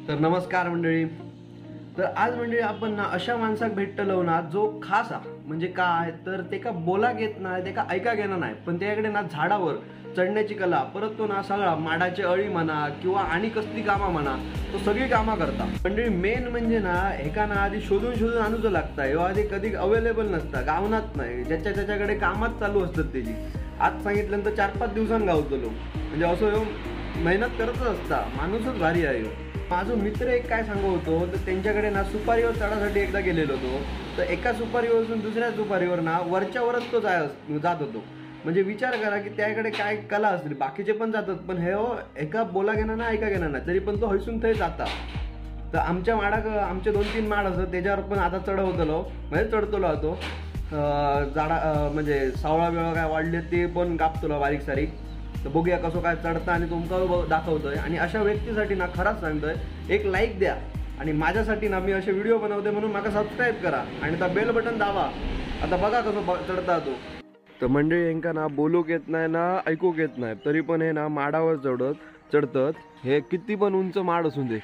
तर नमस्कार मंडळी. तर आज मंडळी आपण ना अशा माणसाक भेटलो ना जो खास हा म्हणजे काय तर ते का बोला घेत नाही, ते का ऐका घेणं नाही, पण त्याच्याकडे ना झाडावर चढण्याची कला, परत तो ना सगळा माडाची अळी म्हणा किंवा आणि कसली कामं म्हणा, तो सगळी कामं करता. मंडळी मेन म्हणजे ना एका ना आधी शोधून शोधून आणूचं लागतं. ह्यो आधी कधी अवेलेबल नसता, गावनात नाही, ज्याच्या त्याच्याकडे कामच चालू असतात त्याची. आज सांगितल्यानंतर 4-5 दिवसांनी गावतलो, म्हणजे असं ह्यो मेहनत करतच असता. माणूसच भारी आहे ह्यो. माझा मित्र एक काय सांगत होतो, तर त्यांच्याकडे ना सुपारीवर चढासाठी एकदा गेलेलो होतो. तर एका सुपारीवरून दुसऱ्या सुपारीवर ना वरच्यावरच तो जात होतो. म्हणजे विचार करा की त्याकडे काय कला असतील. बाकीचे पण जातात, पण हे एका बोला घेणार ना ऐका घेणार नाही, तरी पण तो हैसून थंय जाता. तर आमच्या माडाक आमचे 2-3 माड असत, त्याच्यावर पण आता चढवतलो, म्हणजे चढतलो होतो. झाडा म्हणजे सावळा बिवळा काय वाढले ते पण कापतलो बारीक सारीक. तर बघूया कसं काय चढतं आणि तुमका दाखवतोय. आणि अशा व्यक्तीसाठी ना खराच सांगतोय, एक लाईक द्या आणि माझ्यासाठी ना मी असे व्हिडिओ बनवते म्हणून मला सबस्क्राईब करा आणि त्या बेल बटन दाबा. आता बघा कसं चढता तो. तर मंडळी यांका ना बोलूक येत नाही ना ऐकूक येत नाही, तरी पण हे ना माडावर चढतात. हे किती पण उंच माड असून दे,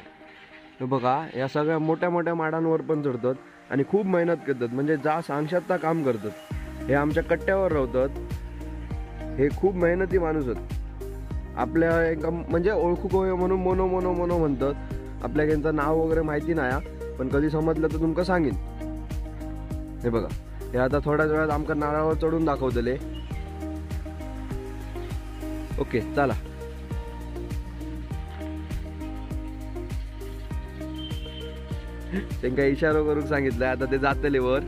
हे बघा या सगळ्या मोठ्या मोठ्या माडांवर पण चढतात आणि खूप मेहनत करतात. म्हणजे जा सांगशात काम करतात. हे आमच्या कट्ट्यावर राहतात. हे खूप मेहनती माणूस आहेत. आपल्या एका म्हणजे ओळखू गोय म्हणून मोनो मोनो मोनो म्हणतात. आपल्या यांचं नाव वगैरे माहिती नाही, पण कधी समजलं तर तुमका सांगेन. हे बघा, हे आता थोड्याच वेळात आमका नारळावर चढून दाखवतले. ओके चला. त्यांना इशारा करून सांगितलंय, आता ते जातले वर.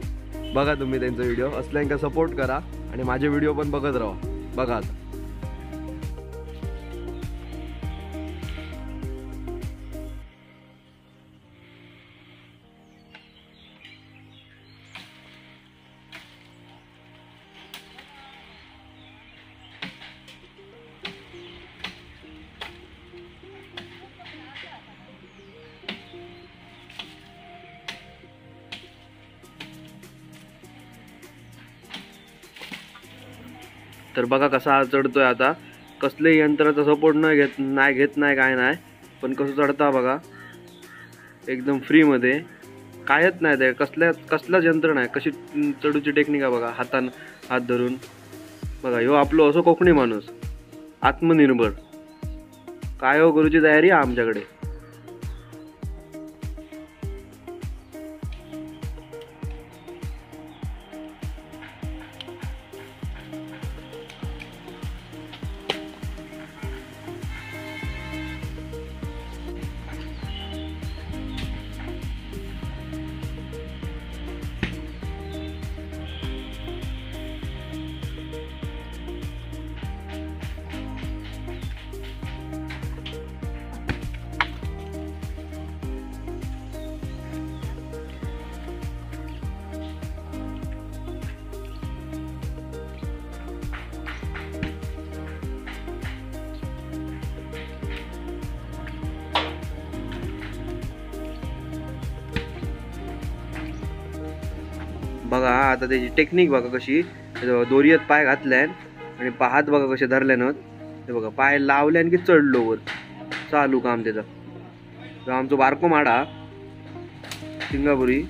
बघा तुम्ही त्यांचा व्हिडिओ असल्यांका सपोर्ट करा आणि माझे व्हिडिओ पण बघत राहा. बघा आता तर बघा कसा चढतोय. आता कसलेही यंत्राचा सपोर्ट नाही घेत नाही काय नाही, पण कसं चढता बघा. एकदम फ्रीमध्ये कायच नाही, ते कसलाच यंत्र नाही. कशी चढूची टेक्निक आहे बघा. हात धरून बघा. ह्यो आपलो असो कोकणी माणूस आत्मनिर्भर. काय हो करूची तयारी आहे आमच्याकडे. बघा आता त्याची टेक्निक बघा कशी. दोरीत पाय घातल्यान आणि हात बघा कसे धरल्यानं. ते बघा पाय लावल्यान की चढलो वर. चालू काम त्याचं. आमचं बारको माडा सिंगापुरी.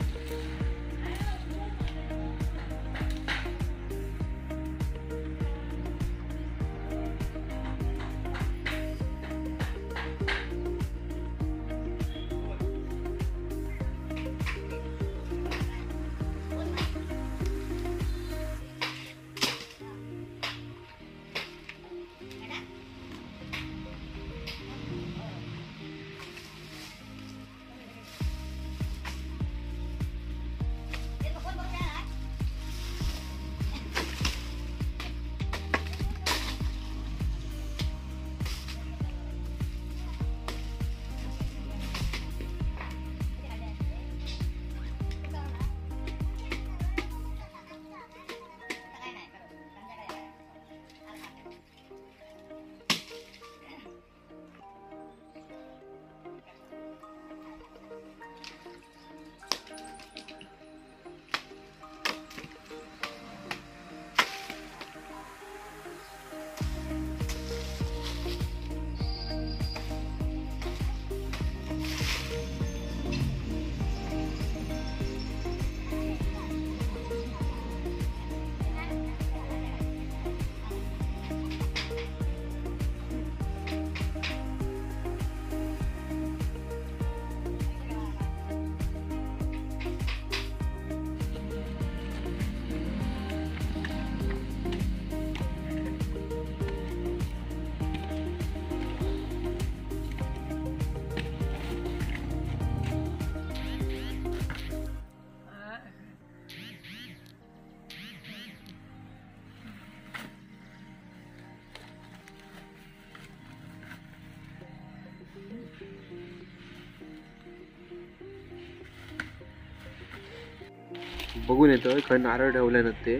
बघून येतोय खंय नारळ ठेवले ना ते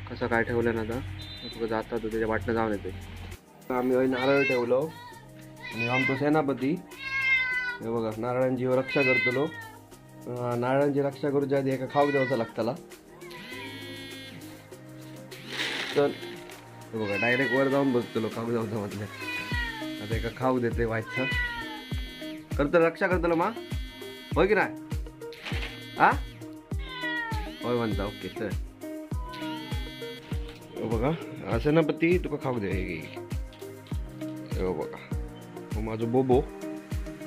कसं काय ठेवलं ना आता बघा जाता तो त्याच्या वाटणं जाऊन येतोय आम्ही हय नारळ ठेवलो आणि आमचो सेनापती हे बघा नारळांची रक्षा करतलो नारळांची रक्षा करूच्या आधी एका खाऊ द्यावचा लागताला तर हे बघा डायरेक्ट वर जाऊन बसतलो खाऊ द्यावचा म्हटलं आता एका खाऊ देते व्हायचं करतलो रक्षा करतलो मा होय की नाही हा होय म्हणता ओके चल बघा असं ना पती तुका खाऊ दे हे बघा माझं बोबो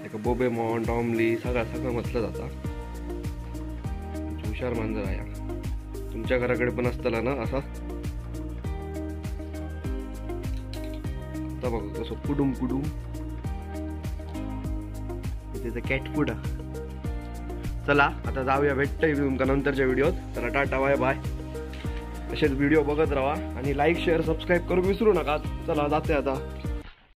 एक बोबे मॉन टॉमली सगळं म्हटलं जाता हुशार मांजर आहे तुमच्या घराकडे पण असताना ना असा आता बघा कसं कुडुम कुडुम त्याचं कॅट फूड चला आता जाऊया भेटतोय तुमका नंतरच्या व्हिडिओत चला टाटा बाय बाय असेच व्हिडिओ बघत राहा आणि लाईक शेअर सबस्क्राईब करून विसरू नका चला जाते आता